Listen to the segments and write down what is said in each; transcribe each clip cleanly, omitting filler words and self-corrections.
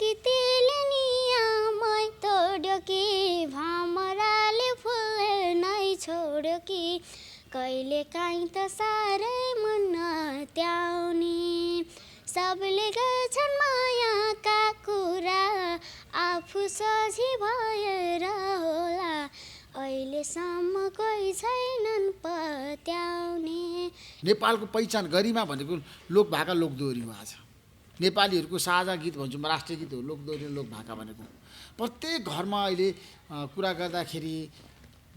कि तिले नियमै तोड्यो कि भमराले फुल नै छोड्यो कि कहिले काहीँ त साह्रै मन नत्याउने सबले गर्छन् मायाका कुरा आफू सझी भएर होला अहिलेसम्म कोही छैनन् पत्याउने। नेपालको पहिचान गरिमा भनेको लोकभाका लोकदोहोरी हो। आज नेपालीहरूको साझा गीत भन्छु म, राष्ट्रिय गीत हो लोकदोहोरी लोकभाका भनेको। प्रत्येक घरमा अहिले कुरा गर्दाखेरि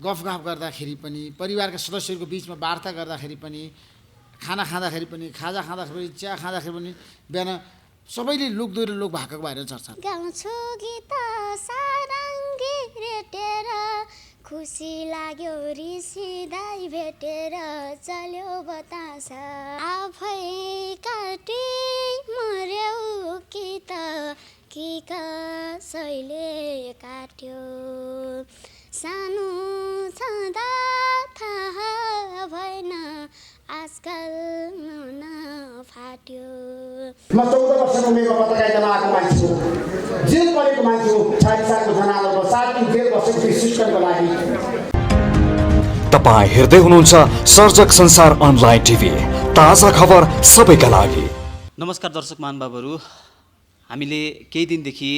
गफगाफ गर्दाखेरि पनि परिवारका सदस्यहरूको बिचमा वार्ता गर्दाखेरि पनि खाना खाँदाखेरि पनि खाजा खाँदाखेरि पनि चिया खाँदाखेरि पनि बिहान सबैले लोकदोहोरी लोकभाकाको बारेमा चर्चा गाउँछु गीत सारङ्गी रेटेर खुसी लाग्यो रिसिदाई भेटेर चल्यो बतास आफै काटी मर्यौ कि त कि कसैले काट्यो सानो छँदा थाहा भएन आजकल फाट्यो। म 14 वर्षको उमेरमा पत्रकारितामा आएको मान्छे हो, जेल परेको मान्छे हो, 40 सालको जनावरको 7 दिन जेल बसेको सिस्टमको लागि। तपाईँ हेर्दै हुनुहुन्छ सर्जक संसार अनलाइन टिभी, ताजा खबर सबैका लागि। नमस्कार दर्शक महानुभावहरू, हामीले केही दिनदेखि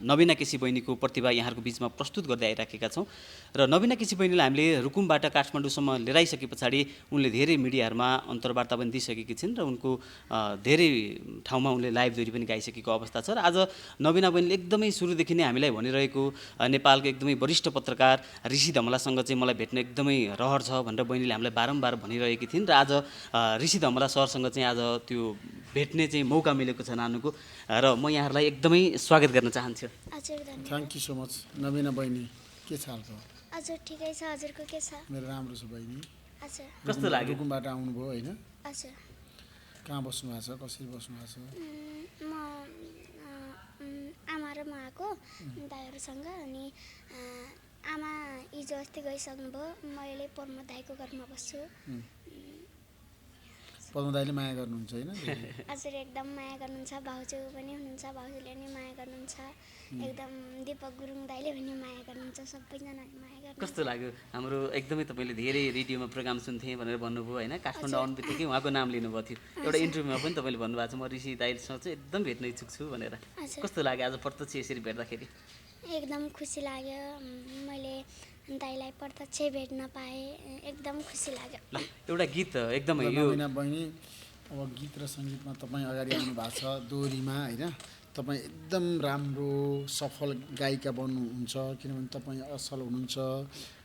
नवीना केसी बहिनीको प्रतिभा यहाँहरूको बिचमा प्रस्तुत गर्दै आइराखेका छौँ र नवीना केसी बहिनीलाई हामीले रुकुमबाट काठमाडौँसम्म लिएर आइसके पछाडि उनले धेरै मिडियाहरूमा अन्तर्वार्ता पनि दिइसकेकी छिन् र उनको धेरै ठाउँमा उनले लाइभ जोडी पनि गाइसकेको अवस्था छ र आज नवीना बहिनीले एकदमै सुरुदेखि नै हामीलाई भनिरहेको नेपालको एकदमै वरिष्ठ पत्रकार ऋषि धमलासँग चाहिँ मलाई भेट्न एकदमै रहर छ भनेर बहिनीले हामीलाई बारम्बार भनिरहेकी थिइन् र आज ऋषि धमला सरसँग चाहिँ आज त्यो भेट्ने चाहिँ मौका मिलेको छ नानुको र म यहाँहरूलाई एकदमै स्वागत गर्न चाहन्छु। हजुर धन्यवाद। Thank you so much. Navina बहिनी के छ हालको? हजुर ठिकै छ, हजुरको के छ? मेरो राम्रो छ बहिनी। हजुर कस्तो लाग्यो? रुकुमबाट आउनुभयो होइन? हजुर कहाँ बस्नु भएको छ, कसरी बस्नु भएको छ? म आमा र म आएको दाइहरूसँग अनि आमा हिजो अस्ति गइसक्नुभयो, मैले प्रमोद दाइको घरमा बस्छु। पद्म दाइले माया गर्नुहुन्छ होइन? हजुर एकदम माया गर्नुहुन्छ, भाउजू पनि हुनुहुन्छ, भाउजूले पनि माया गर्नुहुन्छ, एकदम दीपक गुरुङ दाइले पनि माया गर्नुहुन्छ, सबैजनाले माया गर्नुहुन्छ। कस्तो लाग्यो? हाम्रो एकदमै तपाईँले धेरै रेडियोमा प्रोग्राम सुन्थेँ भनेर भन्नुभयो होइन, काठमाडौँ आउनु बित्तिकै उहाँको नाम लिनुभएको थियो। एउटा इन्टरभ्यूमा पनि तपाईँले भन्नुभएको छ म ऋषि दाइसँग चाहिँ एकदम भेट्न इच्छुक छु भनेर। कस्तो लाग्यो आज प्रत्यक्ष यसरी भेट्दाखेरि? एकदम खुसी लाग्यो, मैले दाइलाई प्रत्यक्ष भेट्न पाएँ, एकदम खुसी लाग्यो। ल एउटा गीत एकदमै यो नवीना बहिनी, अब गीत र सङ्गीतमा तपाईँ अगाडि आउनु भएको छ दोहोरीमा होइन? तपाईँ एकदम राम्रो सफल गायिका बन्नुहुन्छ किनभने तपाईँ असल हुनुहुन्छ।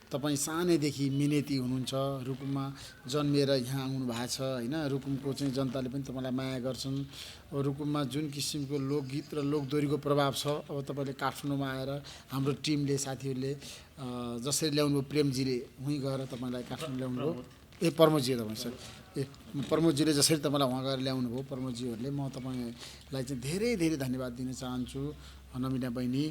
तपाईँ सानैदेखि मिहिनेती हुनुहुन्छ, रुकुममा जन्मिएर यहाँ आउनु भएको छ होइन? रुकुमको चाहिँ जनताले पनि तपाईँलाई माया गर्छन्। अब रुकुममा जुन किसिमको लोकगीत र लोकदोहोरीको प्रभाव छ, अब तपाईँले काठमाडौँमा आएर हाम्रो टिमले साथीहरूले जसरी ल्याउनुभयो, प्रेमजीले उहीँ गएर तपाईँलाई काठमाडौँ ल्याउनुभयो। प्रमोदजी हो तपाईँ सर, प्रमोदजीले जसरी तपाईँलाई उहाँ गएर ल्याउनुभयो, प्रमोदजीहरूले म तपाईँलाई चाहिँ धेरै धेरै धन्यवाद दिन चाहन्छु। नवीना बहिनी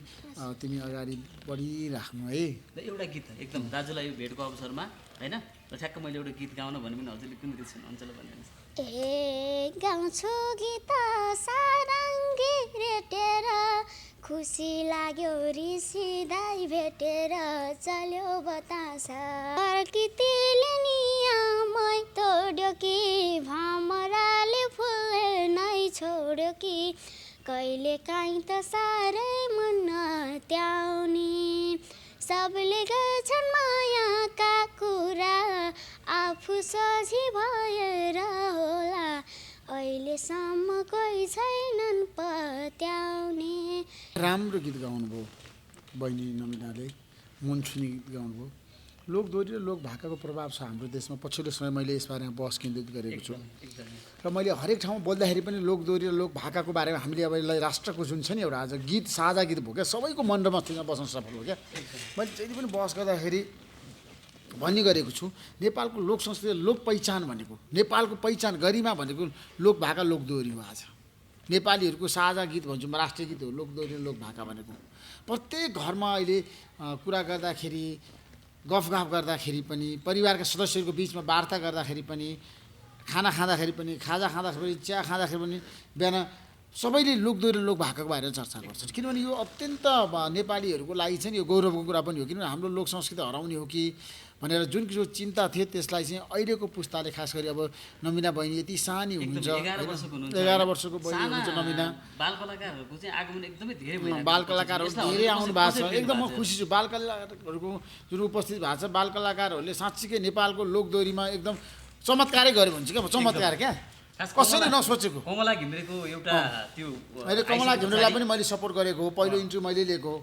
तिमी अगाडि बढिराख्नु है। एउटा गीत एकदम दाजुलाई भेटको अवसरमा होइन, ठ्याक्क मैले एउटा गीत गाउन भने पनि हजुरले कुन गीत सुन्नुहुन्छ भनिदिनुहोस्। ए गाउँछु गीत सारङ्गी रेटेर खुसी लाग्यो रिसिदाई भेटेर चल्यो बतास कि तिले नियमै तोड्यो कि भमराले फुल नै छोड्यो कि कहिले काहीँ त साह्रै मन नत्याउने सबले गर्छन् मायाका कुरा आफू सझी भएर होला अहिलेसम्म कोही छैनन् पत्याउने। राम्रो गीत गाउनुभयो बहिनी नवीनाले, मन छुने गीत गाउनुभयो। लोकदोहोरी र लोकभाकाको प्रभाव छ हाम्रो देशमा। पछिल्लो समय मैले यसबारेमा बहस केन्द्रित गरेको छु र मैले हरेक ठाउँमा बोल्दाखेरि पनि लोकदोहोरी र लोकभाकाको बारेमा हामीले अब यसलाई राष्ट्रको जुन छ नि एउटा आज गीत साझा गीत भयो क्या, सबैको मन र मस्तिष्कमा बस्न सफल हो क्या। मैले जहिले पनि बहस गर्दाखेरि भन्ने गरेको छु, नेपालको लोक संस्कृति लोक पहिचान भनेको, नेपालको पहिचान गरिमा भनेको लोकभाका लोकदोहोरी हो। आज नेपालीहरूको साझा गीत भन्छु म, राष्ट्रिय गीत हो लोकदोहोरी र लोकभाका भनेको। प्रत्येक घरमा अहिले कुरा गर्दाखेरि गफगाफ गर्दाखेरि पनि परिवारका सदस्यहरूको बिचमा वार्ता गर्दाखेरि पनि खाना खाँदाखेरि पनि खाजा खाँदाखेरि पनि चिया खाँदाखेरि पनि बिहान सबैले लोकदोहोरी लोक भाकाको बारेमा चर्चा गर्छन् किनभने यो अत्यन्त नेपालीहरूको लागि चाहिँ यो गौरवको कुरा पनि हो किनभने हाम्रो लोक संस्कृति हराउने हो कि भनेर जुन जो चिन्ता थियो त्यसलाई चाहिँ अहिलेको पुस्ताले खास गरी अब नमिना बहिनी यति सानी हुनुहुन्छ 11 वर्षको बहिनी हुनुहुन्छ नमिना बाल कलाकारहरूको चाहिँ आगमन एकदमै धेरै बाल कलाकारहरू धेरै आउनु भएको छ एकदम म खुसी छु बाल कलाकारहरूको जुन उपस्थित भएको छ बाल कलाकारहरूले साँच्चीकै नेपालको लोकदोहोरीमा एकदम चमत्कारै गरे भन्छ क्या चमत्कार क्या कसैले नसोचेको कमला घिमिरेको एउटा त्यो अहिले कमला घिमिरेलाई पनि मैले सपोर्ट गरेको हो पहिलो इन्ट्री मैले लिएको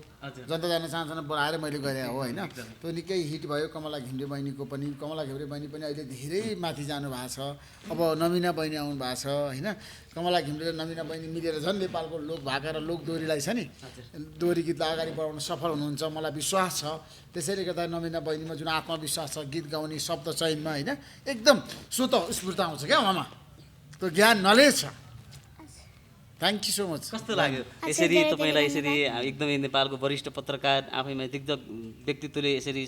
जनता जाने चाहना बोलाएर मैले गरेँ हो होइन त्यो निकै हिट भयो कमला घिमिरे बहिनीको पनि कमला घिमिरे बहिनी पनि अहिले धेरै माथि जानु भएको छ अब नमिना बहिनी आउनु भएको छ होइन कमला घिमिरे र नमिना बहिनी मिलेर झन् नेपालको लोक भाका र लोकदोहोरीलाई छ नि दोहोरी गीतलाई अगाडि बढाउन सफल हुनुहुन्छ मलाई विश्वास छ त्यसैले गर्दा नमिना बहिनीमा जुन आत्मविश्वास छ गीत गाउने शब्द चयनमा होइन एकदम स्वतः स्फूर्त आउँछ क्या उहाँमा त्यो ज्ञान नलेज छ थ्याङ्क यू सो मच कस्तो लाग्यो यसरी तपाईँलाई यसरी एकदमै नेपालको वरिष्ठ पत्रकार आफैमा दिग्गज व्यक्तित्वले यसरी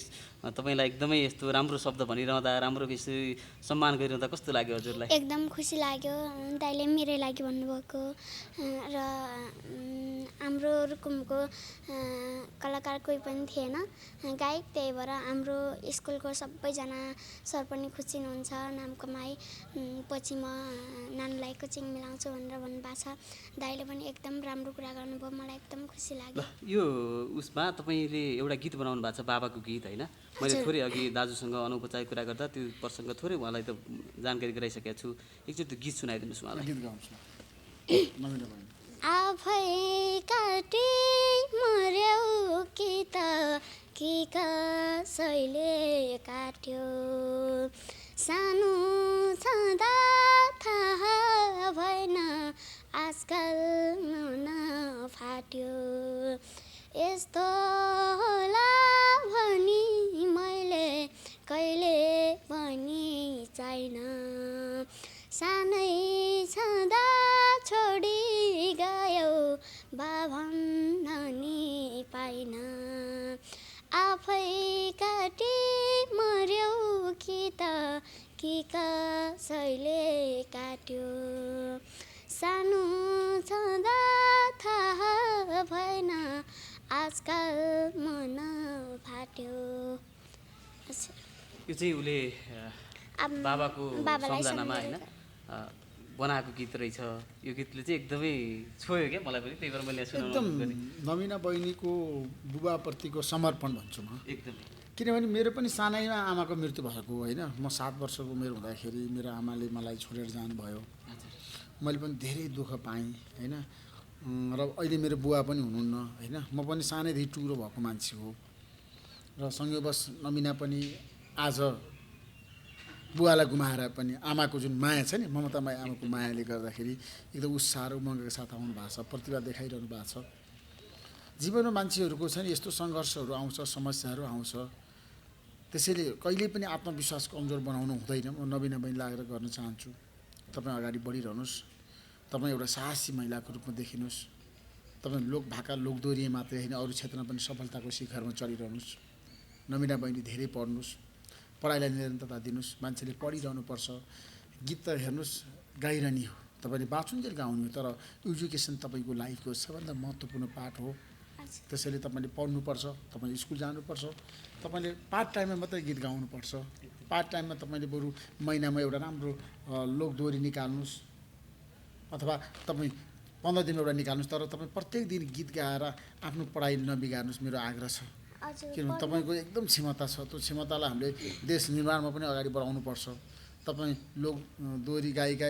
तपाईँलाई एकदमै यस्तो राम्रो शब्द भनिरहँदा राम्रो यसरी सम्मान गरिरहँदा कस्तो लाग्यो हजुरलाई एकदम खुसी लाग्यो दाइले मेरै लागि भन्नुभएको र हाम्रो रुकुमको कलाकार कोही पनि थिएन गायक त्यही भएर हाम्रो स्कुलको सबैजना सर पनि खुसी हुनुहुन्छ नाम कमाई पछि म नानीलाई कोचिङ मिलाउँछु भनेर भन्नुभएको छ दाइले पनि एकदम राम्रो कुरा गर्नुभयो मलाई एकदम खुसी लाग्यो यो उसमा तपाईँले एउटा गीत बनाउनु भएको छ बाबाको गीत होइन मैले थोरै अघि दाजुसँग अनौपचारिक कुरा गर्दा त्यो प्रसङ्ग थोरै उहाँलाई त जानकारी गराइसकेको छु एकचोटि त्यो गीत सुनाइदिनुहोस् उहाँलाई गीत गाउँछु नमिना बहिनी आफै काटी मर्यौ कि त कि कसैले काट्यो सानो छँदा थाहा भएन आजकल मन फाट्यो यस्तो होला भनी मैले कहिले पनि छैन सानै छँदा छोडी गयो बाभन्न नि पाइन आफै काटी मर्यौ कि त कि कसैले काट्यो सानो छँदा थाहा भएन आजकल मन फाट्यो यो चाहिँ उसले बाबाको सम्झनामा होइन बनाएको गीत रहेछ यो गीतले चाहिँ एकदमै छोयो क्या मलाई पनि त्यही भएर मैले एकदम नमिना बहिनीको बुबाप्रतिको समर्पण भन्छु म एकदमै किनभने मेरो पनि सानैमा आमाको मृत्यु भएको होइन म 7 वर्षको उमेर हुँदाखेरि मेरो आमाले मलाई छोडेर जानुभयो मैले पनि धेरै दुःख पाएँ होइन र अहिले मेरो बुवा पनि हुनुहुन्न होइन म पनि सानैदेखि टुरो भएको मान्छे हो र संयोगवश नमिना पनि आज बुवालाई गुमाएर पनि आमाको जुन माया छ नि ममतामय आमाको मायाले गर्दाखेरि एकदम उत्साह र उमङ्गका साथ आउनु भएको छ प्रतिभा देखाइरहनु भएको छ जीवनमा मान्छेहरूको छ नि यस्तो सङ्घर्षहरू आउँछ समस्याहरू आउँछ त्यसैले कहिले पनि आत्मविश्वास कमजोर बनाउनु हुँदैन म नबिना बहिनी लागेर गर्न चाहन्छु तपाईँ अगाडि बढिरहनुहोस् तपाईँ एउटा साहसी महिलाको रूपमा देखिनुहोस् तपाईँ लोक भाका लोकदोहोरी मात्रै होइन अरू क्षेत्रमा पनि सफलताको शिखरमा चढिरहनुहोस् नमिना बहिनी धेरै पढ्नुहोस् पढाइलाई निरन्तरता दिनुहोस् मान्छेले पढिरहनुपर्छ गीत त हेर्नुहोस् गाइरहने हो तपाईँले बाँचुन्जेल गाउने हो तर एजुकेसन तपाईँको लाइफको सबभन्दा महत्त्वपूर्ण पार्ट हो त्यसैले तपाईँले पढ्नुपर्छ तपाईँले स्कुल जानुपर्छ तपाईँले पार्ट टाइममा मात्रै गीत गाउनुपर्छ पार्ट टाइममा तपाईँले बरु महिनामा एउटा राम्रो लोकदोहोरी निकाल्नुहोस् अथवा तपाईँ 15 दिन एउटा निकाल्नुहोस् तर तपाईँ प्रत्येक दिन गीत गाएर आफ्नो पढाइ नबिगार्नुहोस् मेरो आग्रह छ किनभने तपाईँको एकदम क्षमता छ त्यो क्षमतालाई हामीले देश निर्माणमा पनि अगाडि बढाउनुपर्छ तपाईँ लोक दोहोरी गायिका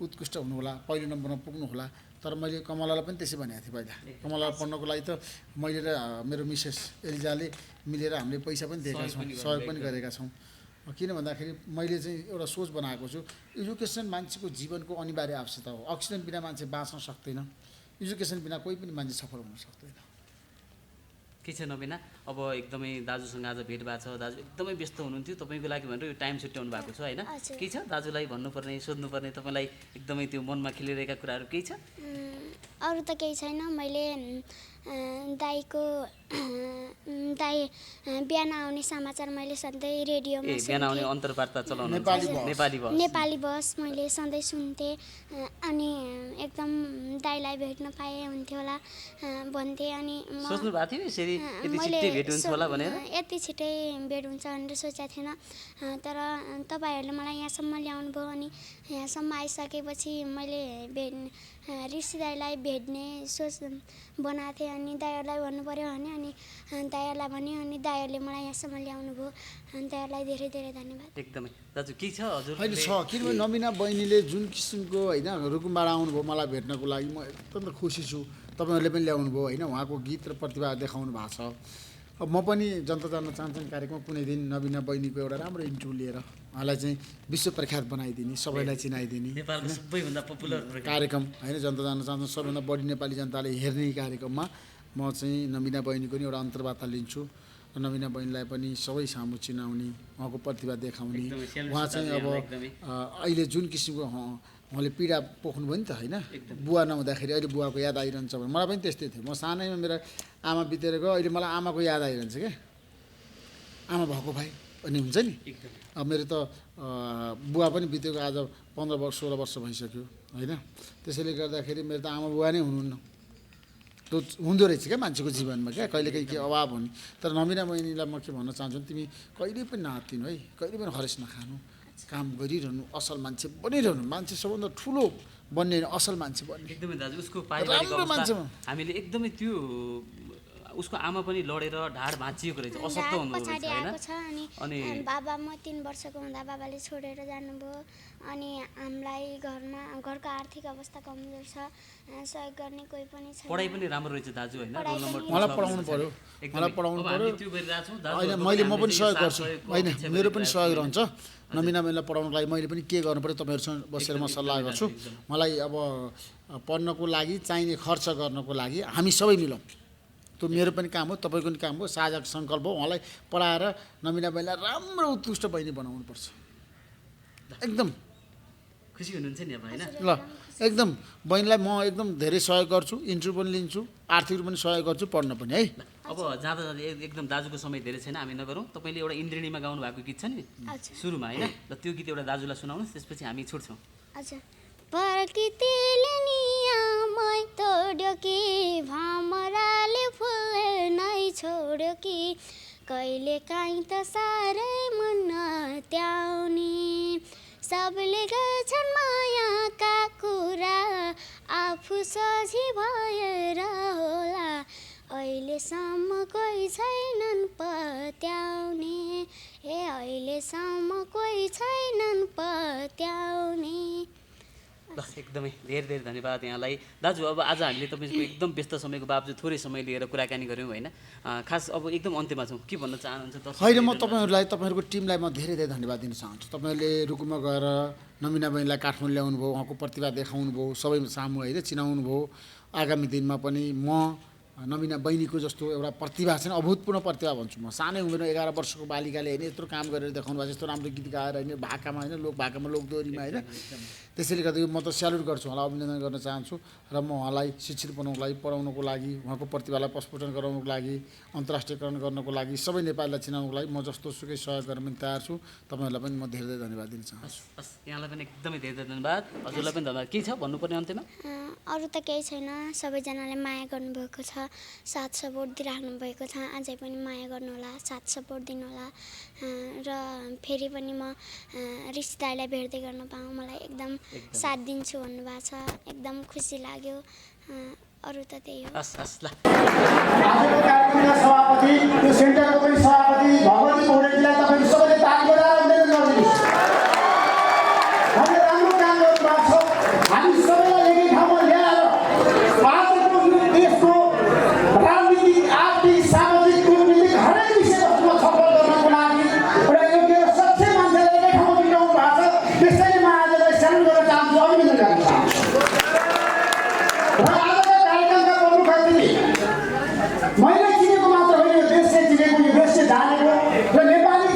उत्कृष्ट हुनुहोला पहिलो नम्बरमा पुग्नुहोला तर मैले कमलालाई पनि त्यसै भनेको थिएँ पहिला कमलालाई पढ्नको लागि त मैले र मेरो मिसेस एलिजाले मिलेर हामीले पैसा पनि दिएका छौँ सहयोग पनि गरेका छौँ किन भन्दाखेरि मैले चाहिँ एउटा सोच बनाएको छु एजुकेसन मान्छेको जीवनको अनिवार्य आवश्यकता हो अक्सिजन बिना मान्छे बाँच्न सक्दैन एजुकेसन बिना कोही पनि मान्छे सफल हुन सक्दैन के छ नबिना अब एकदमै दाजुसँग आज भेट भएको छ दाजु एकदमै व्यस्त हुनुहुन्थ्यो तपाईँको लागि भनेर यो टाइम छुट्याउनु भएको छ होइन के छ दाजुलाई भन्नुपर्ने सोध्नुपर्ने तपाईँलाई एकदमै त्यो मनमा खेलिरहेका कुराहरू केही छ अरू त केही छैन मैले दाइको दाइ बिहान आउने समाचार मैले सधैँ रेडियोमा बिहान आउने अन्तर्वार्ता चलाउनु नेपाली बस मैले सधैँ सुन्थेँ अनि एकदम दाइलाई भेट्न पाए हुन्थ्यो होला भन्थेँ अनि सोच्नु भएको थियो यसरी यति छिट्टै भेट हुन्छ होला भनेर यति छिट्टै भेट हुन्छ भनेर सोचेको थिएन तर तपाईँहरूले मलाई यहाँसम्म ल्याउनु भयो अनि यहाँसम्म आइसकेपछि मैले ऋषि दाइलाई भेट्ने सोच बनाएको थिएँ अनि दाइहरूलाई भन्नु पऱ्यो भने अनि दाइहरूलाई भन्यो अनि दाइहरूले मलाई यहाँसम्म ल्याउनु भयो अनि दाइहरूलाई धेरै धेरै धन्यवाद एकदमै दाजु के छ हजुर होइन छ किनभने नमिना बहिनीले जुन किसिमको होइन रुकुमबाट आउनुभयो मलाई भेट्नको लागि म एकदम खुसी छु तपाईँहरूले पनि ल्याउनु भयो होइन उहाँको गीत र प्रतिभा देखाउनु भएको छ अब म पनि जनता जान्न चाहन्छन् कार्यक्रममा कुनै दिन नबिना बहिनीको एउटा राम्रो इन्टरभ्यू लिएर उहाँलाई चाहिँ विश्व प्रख्यात बनाइदिने सबैलाई चिनाइदिने नेपालको सबैभन्दा पपुलर कार्यक्रम होइन जनता जान्न चाहन्छ सबैभन्दा बढी नेपाली जनताले हेर्ने कार्यक्रममा म चाहिँ नबिना बहिनीको नि एउटा अन्तर्वार्ता लिन्छु र नबिना बहिनीलाई पनि सबै सामु चिनाउने उहाँको प्रतिभा देखाउने उहाँ चाहिँ अब अहिले जुन किसिमको उहाँले पीडा पोख्नुभयो नि त होइन बुवा नहुँदाखेरि अहिले बुवाको याद आइरहन्छ भने मलाई पनि त्यस्तै थियो म सानैमा मेरो आमा बितेर गयो अहिले मलाई आमाको याद आइरहन्छ क्या आमा भएको भाइ अनि हुन्छ नि अब मेरो त बुवा पनि बितेको आज 15 वर्ष 16 वर्ष भइसक्यो होइन त्यसैले गर्दाखेरि मेरो त आमा बुवा नै हुनुहुन्न त्यो हुँदो रहेछ क्या मान्छेको जीवनमा क्या कहिलेकाहीँ के अभाव हुने तर नमिना बहिनीलाई म के भन्न चाहन्छु तिमी कहिले पनि नहात्तिनु है कहिले पनि हरेस नखानु काम गरिरहनु असल मान्छे बनिरहनु मान्छे सबभन्दा ठुलो बन्ने असल मान्छे बन्ने एकदमै दाजु उसको पारिवारिक अवस्था हामीले एकदमै त्यो उसको आमा पनि लडेर ढाड भाँचिएको रहेछ अशक्त हुनुहुन्छ अनि बाबा म 3 वर्षको हुँदा बाबाले छोडेर जानुभयो अनि हामीलाई घरको आर्थिक अवस्था कमजोर छ सहयोग गर्ने कोही पनि छैन पढाइ पनि राम्रो रहेछ दाजु हैन रोल नम्बर मलाई पढाउनु पर्यो त्यो गरिरहेको छौँ दाजु होइन म पनि सहयोग गर्छु होइन मेरो पनि सहयोग रहन्छ नमिना बहिनीलाई पढाउनको लागि मैले पनि के गर्नु पर्यो तपाईँहरूसँग बसेर म सल्लाह गर्छु मलाई अब पढ्नको लागि चाहिने खर्च गर्नको लागि हामी सबै मिलौँ त्यो मेरो पनि काम हो तपाईँको पनि काम हो साझा सङ्कल्प हो उहाँलाई पढाएर नमिना बहिनीलाई राम्रो उत्कृष्ट बहिनी बनाउनुपर्छ एकदम खुसी हुनुहुन्छ नि अब हैन ल एकदम बहिनीलाई म एकदम धेरै सहयोग गर्छु इन्टरभ्यू पनि लिन्छु आर्थिक पनि सहयोग गर्छु पढ्न पनि है अब जाँदा एकदम दाजुको समय धेरै छैन हामी नगरौँ तपाईँले एउटा इन्द्रिणीमा गाउनु भएको गीत छ नि सुरुमा हैन ल त्यो गीत एउटा दाजुलाई सुनाउनुहोस् त्यसपछि हामी छुट्छौँ अच्छा प्रकृतिले नियमै तोड्यो कि भमराले फुल नै छोड्यो कि कहिले काहीँ त साह्रै मन नत्याउने सबले गर्छन् मायाका कुरा आफू सझी भएर होला अहिलेसम्म कोही छैनन् पत्याउने अहिलेसम्म कोही छैनन् पत्याउने ल एकदमै धेरै धेरै धन्यवाद यहाँलाई दाजु अब आज हामीले तपाईँको एकदम व्यस्त समयको बावजुद थोरै समय लिएर कुराकानी गऱ्यौँ होइन खास अब एकदम अन्त्यमा छौँ के भन्न चाहनुहुन्छ होइन म तपाईँहरूको टिमलाई म धेरै धेरै धन्यवाद दिन चाहन्छु तपाईँहरूले रुकुममा गएर नमिना बहिनीलाई काठमाडौँ ल्याउनु भयो उहाँको प्रतिभा देखाउनु भयो सबै सामु होइन चिनाउनु भयो आगामी दिनमा पनि म नमिना बहिनीको जस्तो एउटा प्रतिभा छैन अभूतपूर्ण प्रतिभा भन्छु म सानै उमेरमा 11 वर्षको बालिकाले होइन यत्रो काम गरेर देखाउनु भएको यस्तो राम्रो गीत गाएर होइन भाकामा होइन भाकामा लोकदोहोरीमा होइन त्यसैले गर्दा म त स्यालुट गर्छु उहाँलाई अभिनन्दन गर्न चाहन्छु र म उहाँलाई शिक्षित बनाउनको लागि पढाउनको लागि उहाँको प्रतिभालाई प्रस्फुटन गराउनको लागि अन्तर्राष्ट्रियकरण गर्नको लागि सबै नेपालीलाई चिनाउनको लागि म जस्तो सुकै सहयोग गर्न पनि तयार छु तपाईँहरूलाई पनि म धेरै धेरै धन्यवाद दिन चाहन्छु यहाँलाई पनि एकदमै धेरै धेरै धन्यवाद हजुरलाई पनि धन्यवाद के छ भन्नुपर्ने अन्त्यमा अरू त केही छैन सबैजनाले माया गर्नुभएको छ साथ सपोर्ट दिइराख्नु भएको छ अझै पनि माया गर्नुहोला साथ सपोर्ट दिनुहोला र फेरि पनि म ऋषि दाइलाई भेट्दै गर्न पाऊँ मलाई एकदम साथ दिन्छु भन्नुभएको छ एकदम खुसी लाग्यो अरू त त्यही हो आजको कार्यक्रमका सभापति त्यो सेन्टरको पनि सभापति भगवती पौडेलजीलाई तपाईँ सबैले ताली बजाएर अभिनन्दन गरिदिनुहोस् हामीले राम्रो काम गर्नुभएको छ हामी सबैलाई एकै ठाउँमा ल्याएर आजको यो देशको राजनीतिक आर्थिक सामाजिक कूटनीतिक हरेक विषयवस्तुमा छलफल गर्नको लागि एउटा योग्य र सक्षम मान्छेलाई एकै ठाउँमा जुटाउनु भएको छ त्यसैले म आजलाई स्यालुट गर्न चाहन्छु अभिनन्दन गर्न चाहन्छु मैले चिनेको मात्र होइन यो देशले चिनेको यो देशले जानेको र नेपाली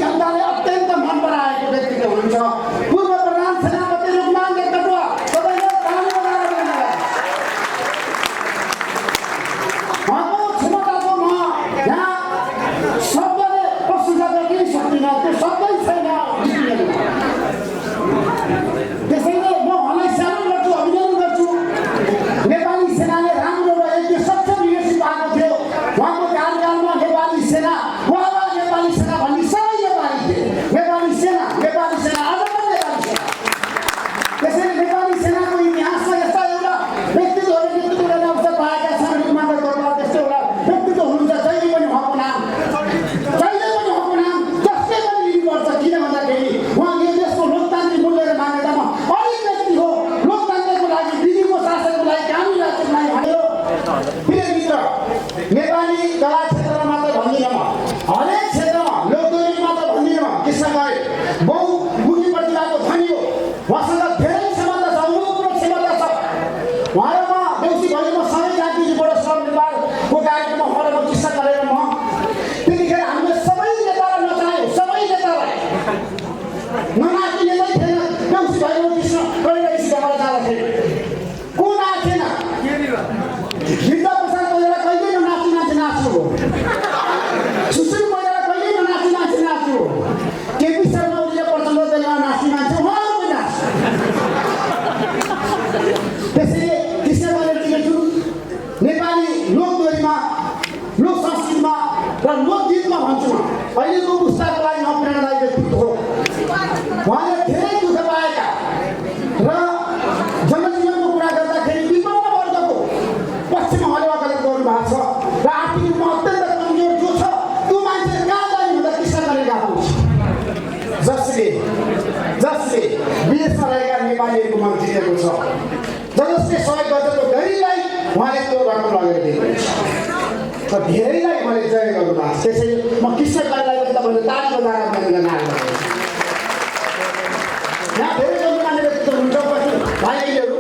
नेपाली कला क्षेत्रमा मात्र भन्दिनँ म, हरेक क्षेत्रमा लोकदोरी मात्र भन्दिनँ म। कृष्ण गरे बहुमुखी प्रतिभाको धनी हो, उहाँसँग धेरै क्षमता छ, अनुभव क्षमता छ। उहाँमा देउसी भैलोमा सबै जातिबाट श्रम नेपालको कार्यक्रममा हरेक कृष्ण गरेर म त्यतिखेर हामीले सबै नेतालाई नचाह्यौँ, सबै नेतालाई ननाच्ने नेतै थिएन। देउसी भैलो कृष्ण गरिरहेको सिकाएर जाँदाखेरि को नाचेन? गिरिजा प्रसाद कोइराला कहिले ननाच्ने मान्छे नाच्नु हो, सुशील कोइराला कहिले ननाच्ने मान्छे नाच्नु हो, केपी शर्मा ओलीले प्रचण्ड बेलामा नाच्ने मान्छे उहाँहरू नाच्छ। त्यसैले कृष्ण बहादुरजीले जुन नेपाली लोकदोरीमा, लोक संस्कृतिमा र लोकगीतमा भन्छु म, अहिलेको पुस्ताको लागि प्रेरणादायी व्यक्तित्व हो। उहाँले धेरै दुःख पाएका र जनजीवनको कुरा गर्दाखेरि विपन्न वर्गको पक्षमा उहाँले वकालत गर्नुभएको छ र आर्थिक रूपमा अत्यन्त कमजोर जो छ त्यो मान्छे कहाँ जाने भन्दा कृष्ण गरेका हुन्छ, जसले विदेशमा रहेका नेपालीहरूको मन जितेको छ, जसले सहयोग गर्छ त्यो धेरैलाई उहाँले त्यो रकम लगेर दिएको छ र धेरैलाई उहाँले जय गर्नुभएको छ। त्यसैले म कृष्ण गरेलाई पनि तपाईँले ताली बजाएर मैले नाम यहाँ धेरै गण्यमान्य व्यक्तित्व हुनुहुन्छ, भाइबहिनीहरू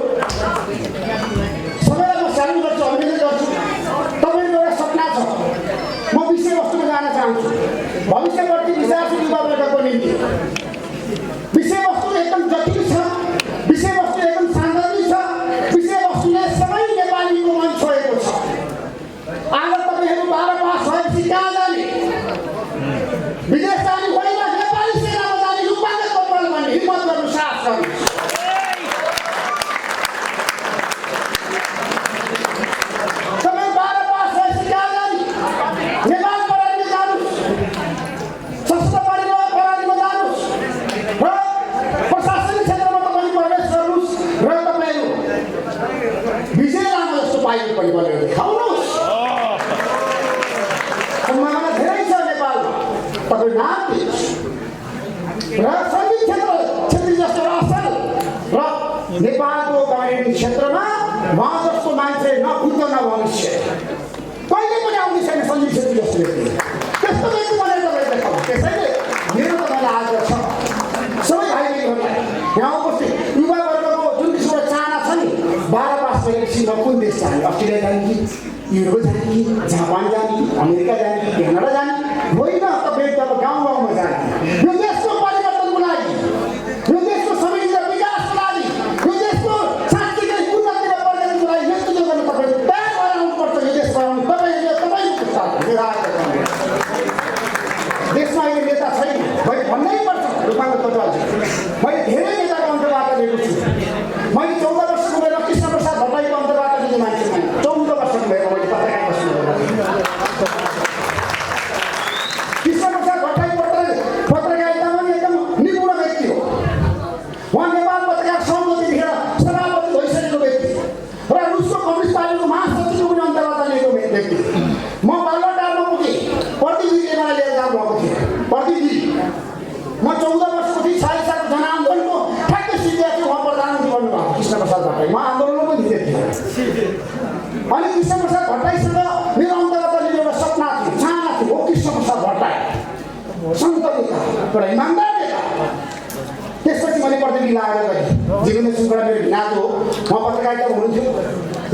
सबैलाई म सानो गर्छु, अभिनन्दन गर्छु। तपाईँको एउटा सपना छ, म विषयवस्तुमा जान चाहन्छु। भविष्यवर्ती विचारशील युवावर्गको निम्ति विषयवस्तु एकदम जटिल छ, विषयवस्तु एकदम सान्दर्भिक छ, विषयवस्तुले सबै नेपालीको मन छोएको छ। आज तपाईँहरू 12 पास भएपछि कहाँ जाने? विदेश जाने होइन, नेपाली सेनामा जाने, रूपान्तरण गर्नु भन्ने हिम्मत गर्नु, साहस गर्नु। तपाईँ 12 पास भएपछि कहाँ जाने? नेपाल प्रहरीमा जानुहोस्, सशस्त्र प्रहरीमा जानुहोस् र प्रशासनिक क्षेत्रमा तपाईँ प्रवेश गर्नुहोस् र तपाईँहरू विजय लामा जस्तो पाइलट पनि बनेर देखाउनुहोस्। सम्भावना धेरै छ नेपालमा, तपाईँ नाम दिनुहोस् र सङ्गीत क्षेत्री जस्तो असल र नेपालको गायन क्षेत्रमा उहाँ जस्तो मान्छे नखुद्द नभविष्य कहिले पनि आउने छैन। सङ्गीत क्षेत्री जस्तो व्यक्ति, त्यस्तो व्यक्ति बनाएर तपाईँ देखाउनु। त्यसैले मेरो तपाईँलाई आग्रह छ, सबै भाइबहिनीहरूलाई यहाँ उपस्थित युवावर्गको जुन किसिमको चाहना छ नि, 12 पास भएपछि म कुन देश जाने? अस्ट्रेलिया जाने कि युरोप जाने कि जापान जाने कि अमेरिका जाने कि क्यानाडा जाने? होइन, तपाईँ अब गाउँ गाउँमा जाने। यो देशको परिवर्तनको लागि, यो देशको समृद्धि र विकासको लागि, यो देशको सांस्कृतिक उन्नति र प्रगतिको लागि नेतृत्व गर्न तपाईँ तयार भएर आउनुपर्छ। यो देश बनाउनु तपाईँको पुस्तक मेरो आग्रह। देशमा अहिले नेता छैन, मैले भन्नै पर्छ। रूपान्तरण कटवालजी, मैले धेरै नेताको अन्तर्वार्ता लिएको छु। मैले 14 वर्षको उमेरमा कृष्ण प्रसाद भट्टराईको अन्तर्वार्ता लिने मान्छे छैन। 14 वर्षको उमेरमा मैले पत्रकार बस्नु कृष्ण प्रसाद भट्टराई पत्रकारितामा पनि एकदम निपुण व्यक्ति हो। उहाँ नेपाल पत्रकार सङ्घको त्यतिखेर सभापति भइसकेको व्यक्ति र रुसको कम्युनिस्ट पार्टीको महासचिवको पनि अन्तर्वार्ता लिएको व्यक्ति। म बालुवाटारमा पुगेँ, प्रदीपजीले मलाई लिएर जानुभएको थियो। प्रदीपजी, म 14 वर्षको थिएँ, 40 सालको जनआन्दोलनको ठ्याक्कै सिद्धिया थियो। उहाँ प्रधानमन्त्री बन्नुभएको कृष्ण प्रसाद भट्टराई। म आन्दोलनमा पनि थिएँ त्यतिखेर। अनि कृष्ण प्रसाद भट्टराईसँग मेरो अन्तर्वार्ता लिने एउटा सपना थियो, चाहना थियो। हो कृष्ण प्रसाद भट्टराई सन्त नेता, एउटा इमान्दार नेता। त्यसपछि मैले प्रदीपजी लागेर गएँ। जीवनमा सुनबाट मेरो भिनाको हो, उहाँ पत्रकारिता हुनुहुन्थ्यो।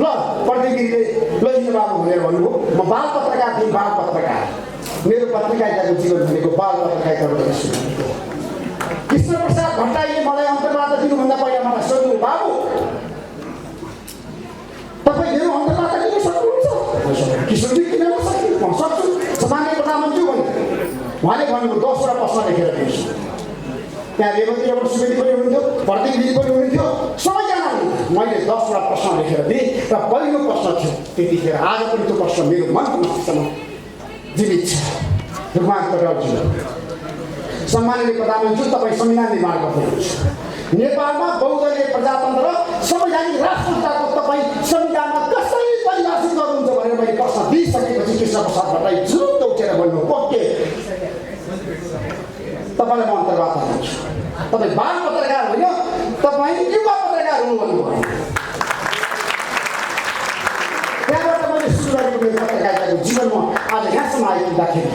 ल प्रदीपजीले लैजिनु बाबु भनेर भन्नुभयो। म बाल पत्रकार थिएँ, बाल पत्रकार। मेरो पत्रकारिताको जीवन भनेको बाल पत्रकारिताबाट सुरु। कृष्ण प्रसाद भट्टराईले मलाई अन्तर्वार्ता दिनुभन्दा पहिला मलाई सोध्नु, बाबु तपाईँ मेरो अन्तर्वार्ता लिन सक्नुहुन्छ? कृष्णजी किन नसक्नु? म सक्छु, सामान्य प्रधानमन्त्री भन्नु। उहाँले भन्नुभयो 10वटा प्रश्न लेखेर दिन्छु। त्यहाँ रेवतीबाट सुवेदी पनि हुनुहुन्थ्यो, प्रदीपजी पनि हुनुहुन्थ्यो, सबैजना हुनुहुन्थ्यो। मैले 10वटा प्रश्न लेखेर दिएँ र पहिलो प्रश्न थियो त्यतिखेर, आज पनि त्यो प्रश्न मेरो मनको मस्तिष्कमा जीवित छ। रूपान्तरण कटवालजी, सम्माननीय प्रधानमन्त्री, तपाईँ संविधान निर्माण गर्नुहुन्छ। नेपालमा बहुदलीय प्रजातन्त्र संवैधानिक राष्ट्रको तपाईँ संविधानमा कसरी परिभाषित गर्नुहुन्छ भनेर मैले प्रश्न दिइसकेपछि कृष्ण प्रसाद भट्टराई जुरुक्क उठेर भन्नु, ओके तपाईँलाई म अन्तर्वार्ता दिन्छु। तपाईँ बाल पत्रकार होइन, तपाईँ युवा पत्रकार हुनु भन्नुभयो। त्यहाँबाट मैले सुरु गरेको मेरो पत्रकारिताको जीवनमा आज यहाँसम्म आइपुग्दाखेरि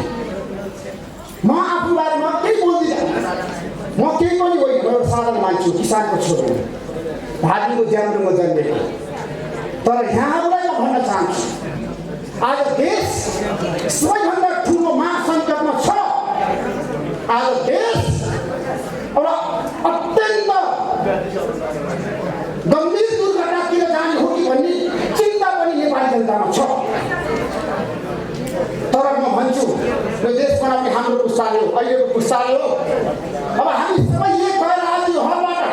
म आफ्नो बारेमा केही बोल्दिनँ। म केही पनि होइन, म एउटा साधारण मान्छे, किसानको छोरो, भागीको ज्याम्रोमा जन्मेको। तर यहाँहरूलाई म भन्न चाहन्छु, आज देश सबैभन्दा ठुलो महासङ्कटमा छ। आज देश एउटा अत्यन्त गम्भीर दुर्घटनातिर जाने हो कि भन्ने चिन्ता पनि नेपाली जनतामा छ। तर म भन्छु, यो देश बनाउने हाम्रो पुस्ताले हो, अहिलेको पुस्ताले हो। अब हामी सबै एक भएर आज यो हलबाट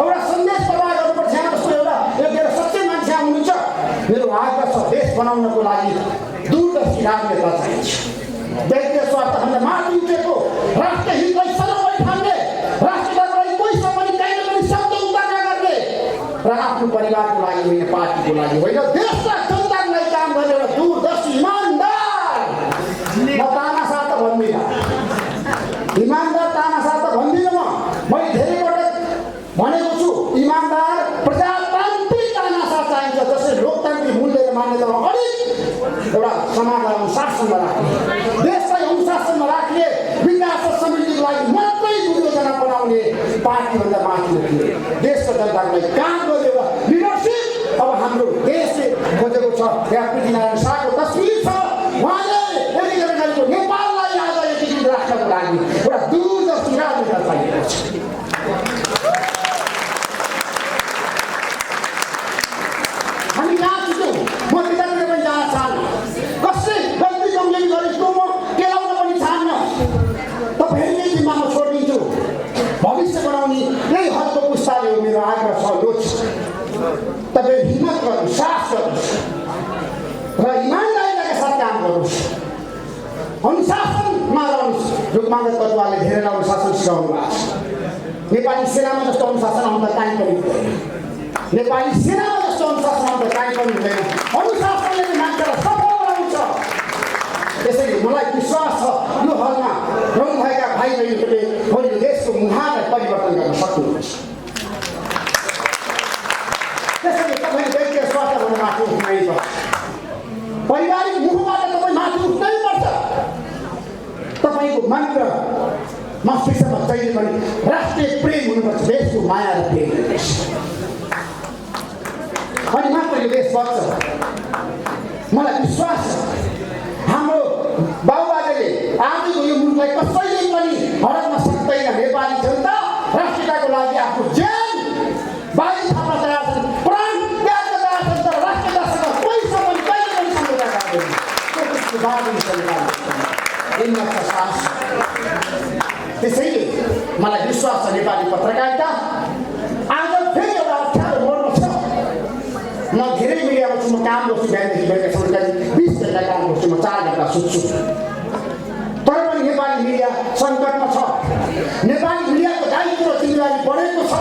एउटा सन्देश प्रवाह गर्नुपर्छ। यहाँ जस्तो एउटा एउटा सच्चै मान्छे हुनुहुन्छ। मेरो आग्रह छ, देश बनाउनको लागि दूरदर्शी राजनेता चाहिन्छ। व्यक्तिगत स्वार्थभन्दा माथि उठेको राष्ट्र हितलाई सर्वोपरि ठान्ने, राष्ट्रको लागि पैसा पनि कहीँ न कहीँ शब्द उच्चार नगर्ने र आफ्नो परिवारको लागि होइन, पार्टीको लागि होइन, देशका जनताको लागि काम गर्ने एउटा दूरदर्शी इमान्दार। म तानासा त भन्दिनँ, इमान्दार तानासा त भन्दिनँ। मैले धेरै पटक भनेको छु, इमान्दार प्रजातान्त्रिक तानासा चाहिन्छ, जसले लोकतान्त्रिक मूल्य र मान्यतामा अलिक एउटा समाजलाई अनुशासनमा राख्ने, देशलाई अनुशासनमा राख्ने, विकास र समृद्धिको लागि मात्रै योजना बनाउने पार्टीभन्दा माथि उठ्ने, देशको जनताको लागि काम गर्ने एउटा लिडरसिप अब हाम्रो देशले खोजेको छ। यहाँ पृथ्वीनारायण शाहको तस्विर छ। उहाँले एकीकरण गरेको नेपाललाई आज एकीकृत राख्नको लागि एउटा दूरदर्शी राजनेता चाहिएको छ। हामी कहाँ छुट्यौँ? म त्यतातिर पनि जान चाहन्न, कसै गल्ती कमजोरी गरेको म केलाउन पनि चाहन्न। तपाईँहरूले जिम्मा म छोडिदिन्छु। भविष्य बनाउने यही हदको पुस्ताले हो। मेरो आग्रह छ, यो छ, तपाईँ हिम्मत गर्नुहोस्, साहस गर्नुहोस् र इमान्दारीका साथ काम गर्नुहोस्, अनुशासनमा रहनुहोस्। लोकमान्य तत्त्वले धेरै अनुशासन सिकाउनु भएको छ। नेपाली सेनामा जस्तो अनुशासन आउँदा काहीँ पनि हुँदैन। नेपाली सेनामा जस्तो अनुशासन आउँदा काहीँ पनि हुँदैन। अनुशासनले मान्छेलाई सफल बनाउँछ। त्यसैले मलाई विश्वास छ, यो हलमा रहनुभएका भाइ बहिनीहरूले भोलि देशको मुहारलाई परिवर्तन गर्न सक्नुहुन्छ। त्यसैले तपाईँ व्यक्तिगत स्वार्थभन्दा माथि उठ्नैपर्छ, पारिवारिक मुखबाट तपाईँ माथि उठ्नैपर्छ। तपाईँको मन र मस्तिष्कमा जहिले पनि राष्ट्रिय प्रेम हुनुपर्छ, देशको माया र प्रेम हुनुपर्छ, अनि मात्र यो देश बच्छ। मलाई विश्वास छ, हाम्रो बाबुबाजेले आजको यो मुलुकलाई कसैले पनि हराउन सक्दैन। नेपाली जनता राष्ट्रियताको लागि आफ्नो ज्यान बाली थाप्न तयार छन्, प्राण त्याग्न तयार छन्, तर राष्ट्रियतासँग पैसा पनि कहिले पनि सम्झौता गर्दैन। त्यसैले मलाई विश्वास छ, नेपाली पत्रकारिता आज फेरि एउटा अप्ठ्यारो मोडमा छ। म धेरै मिडियामा छु, म काम गर्छु, बिहानदेखि बेलुकासम्म 20 घन्टा काम गर्छु, म 4 घन्टा सुत्छु। तर पनि नेपाली मिडिया सङ्कटमा छ। नेपाली मिडियाको दायित्व र जिम्मेवारी बढेको छ।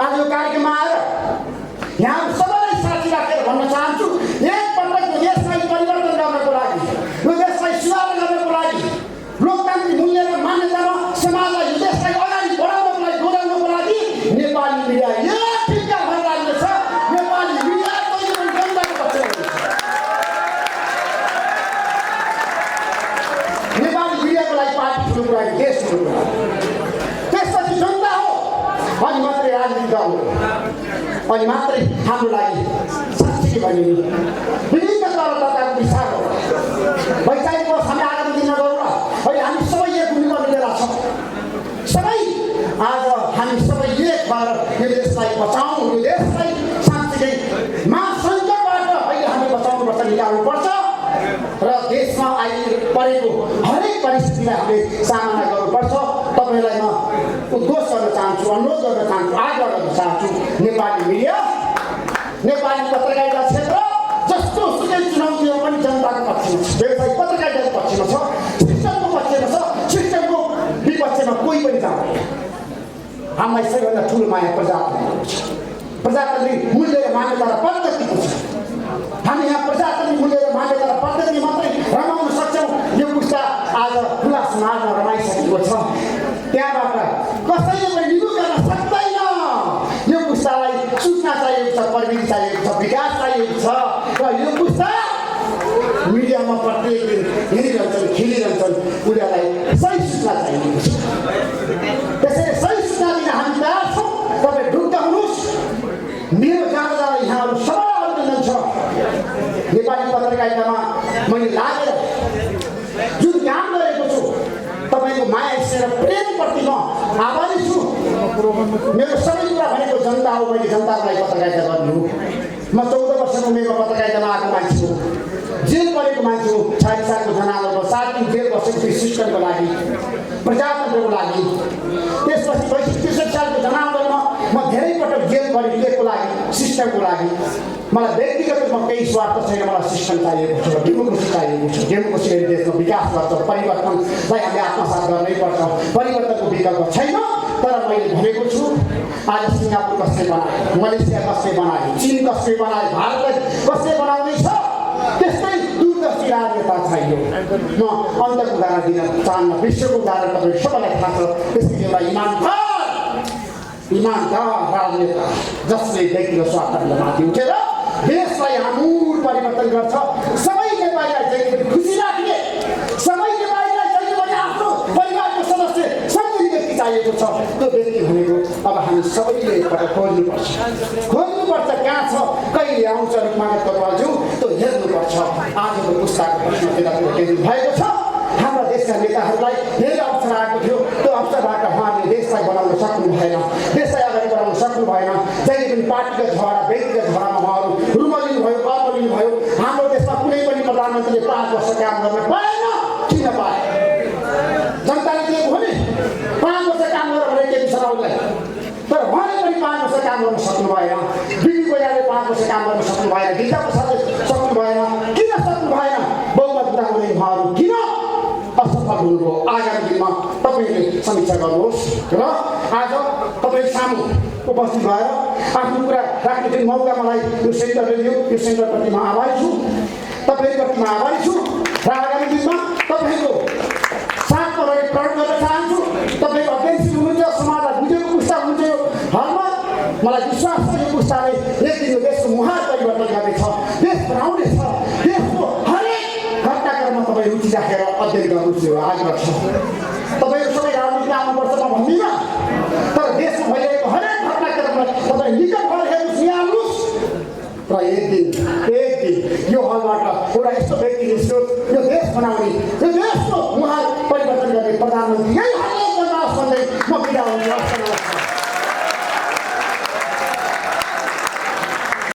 आज यो कार्यक्रममा आएर यहाँ सबैलाई साथी राखेर भन्न चाहन्छु, एकपटक यो देशलाई परिवर्तन गर्नको लागि, यो देशलाई सुधार गर्नको लागि, लोकतान्त्रिक मूल्य र मान्यतामा समाजलाई, यो देशलाई अगाडि बढाउनको लागि, डोर्याउनको लागि नेपाली मिडिया एक ढिक्का भएर लाग्ने छ। नेपाली मिडिया कहिले पनि जनताको पक्षमा हुनेछ। नेपाली मिडियाको लागि पार्टी ठुलो कुरा, देश ठुलो कुरा, त्यसपछि जनता हो, अनि मात्रै राजनीति दल हो, अनि मात्रै हाम्रो लागि साँच्चै भने विभिन्न तहको विचार हो। वैचारिक वर्ष हामी आगामी दिनमा गरौँ न। अहिले हामी सबै एक हुनुपर्ने बेला छ। सबै आज हामी सबै एक भएर यो देशलाई बचाउँ, यो देशलाई साँच्चै महासङ्कटबाट अहिले हामी बचाउनुपर्छ, निकाल्नुपर्छ र देशमा आइपरेको हरेक परिस्थितिलाई हामीले सामना गर्नुपर्छ। तपाईँलाई म उद्घोष गर्न चाहन्छु, अनुरोध गर्न चाहन्छु, आग्रह गर्न चाहन्छु, नेपाली मिडिया, नेपाली पत्रकारिता क्षेत्र जस्तो सुकै चुनौतीमा पनि जनताको पक्षमा छ, व्यवसायिक पत्रकारिताको पक्षमा छ, सिस्टमको पक्षमा छ, सिस्टमको विपक्षमा कोही पनि जाँदैन। हामीलाई सबैभन्दा ठुलो माया प्रजातन्त्रको छ। प्रजातान्त्रिक मूल्य र मान्यता र पद्धतिको छ। हामी यहाँ प्रजातान्त्रिक मूल्य र मान्यता र पद्धति मात्रै रमाउन सक्छौँ। यो पुस्ता आज खुला समाजमा रमाइसकेको छ, त्यहाँबाट कसैले पनि निगुल गर्न सक्दैन। यो पुस्तालाई सूचना चाहिएको छ, प्रविधि चाहिएको छ, विकास चाहिएको छ र यो पुस्ता मिडियामा प्रत्येक दिन हेरिरहन्छन् खेलिरहन्छन् उनीहरूलाई सही सूचना चाहिएको छ। त्यसैले सही सूचना दिन हामी तयार छौँ। तपाईँ ढुक्क हुनुहोस्। मेरो जाँदा यहाँहरू सबैलाई अभिनन्दन छ। नेपाली पत्रकारितामा मैले लागेर जुन काम गरेको छु तपाईँको माया स्नेह र प्रेमप्रति म आभारी छु। मेरो सबै कुरा भनेको जनता हो। मैले जनतालाई पत्रकारिता गर्नु हो। म 14 वर्षको उमेरमा पत्रकारितामा आएको मान्छे हो। जेल परेको मान्छे हो। 40 सालको जनावरको 7 दिन जेल बसेको थियो सिस्टमको लागि, प्रजातन्त्रको लागि। त्यसपछि 65 सालको जनावरमा म धेरै पटक जेल परेँ केको लागि, सिस्टमको लागि। मलाई व्यक्तिगत रूपमा केही स्वार्थ छैन। मलाई सिस्टम चाहिएको छ, डेमोक्रेसी चाहिएको छ। डेमोक्रेसीले देशको विकास गर्छ। परिवर्तनलाई हामीले आत्मसात गर्नै पर्छ। परिवर्तनको विकल्प छैन। तर मैले भनेको छु आज सिङ्गापुर कसले बनाए, मलेसिया कसले बनाए, चीन कसले बनाए, भारतलाई कसले बनाउँदैछ, त्यस्तै दूरदर्शी राजनेता चाहियो। म अन्तको उदाहरण दिन चाहन्न। विश्वको उदाहरण तपाईँ सबैलाई थाहा छ। त्यसपछि एउटा इमानदार राजनेता जसले व्यक्तिगत स्वार्थलाई माथि उठेर देशलाई आमूल परिवर्तन गर्छ। सबै नेपालीलाई चाहिँ खुसी राख्ने, सबै नेपालीलाई चाहिँ भने आफ्नो परिवारको सदस्य सम्झिने व्यक्ति चाहिएको छ। त्यो व्यक्ति भनेको अब हामी सबैले एकपल्ट खोज्नुपर्छ। कहाँ छ, कहिले आउँछ रुखमानन्द कपालज्यू, त्यो हेर्नुपर्छ। आजको पुस्ताको प्रश्न त्यतातिर केन्द्रित भएको छ। हाम्रा देशका नेताहरूलाई धेरै अवसर आएको थियो। त्यो अवसरबाट उहाँले देशलाई बनाउन सक्नु भएन, देशलाई अगाडि बढाउन सक्नु भएन। जहिले पनि पार्टीगत झगडा, व्यक्तिगत झगडामा उहाँहरू रुमलिनु भयो, कर्मलिनु भयो। हाम्रो देशमा कुनै पनि प्रधानमन्त्रीले 5 वर्ष काम गर्न पाएन। किन पाए? जनताले दिएको हो नि 5 वर्ष काम गरेर भने केपी शर्मालाई। तर उहाँले पनि 5 वर्ष काम गर्न सक्नु भएन। बिपी कोइरालाले 5 वर्ष काम गर्न सक्नु भएन। गीता प्रसादले सक्नु भएन। किन सक्नु भएन? बहुमत हुँदाहुँदै उहाँहरू किन असफल हुनुभयो? आगामी दिनमा तपाईँले समीक्षा गर्नुहोस् र आज तपाईँ सामु उपस्थित भएर आफ्नो कुरा राख्ने जुन मौका मलाई यो सेन्टरले दियो, यो सेन्टरप्रति म आभारी छु। तपाईँप्रति म आभारी छु। र आगामी दिनमा तपाईँको साथमा रहेर प्रयोग गर्न चाहन्छु। तपाईँ अध्ययनशील हुनुहुन्छ, समाजलाई बुझेको पुस्ता हुनुहुन्छ। यो हलमा मलाई विश्वास छ यो पुस्ताले एक दिन देशको मुहार परिवर्तन गर्नेछ, देश बनाउनेछ। देशको हरेक घटनाक्रममा तपाईँ रुचि राखेर अध्ययन गर्नुहोस्। यो आग्रह छ। तपाईँहरू सबै राजनीतिमा आउनुपर्छ म भन्दिनँ, तर देशमा भइरहेको हरेक घटनाक्रमलाई तपाईँ निकट भएर हेर्नुहोस्, निहाल्नुहोस्। र एक दिन यो हलबाट एउटा यस्तो व्यक्ति निस्क्योस्, यो देश बनाउने, यो देशको मुहार परिवर्तन गर्ने प्रधानमन्त्री यही हलले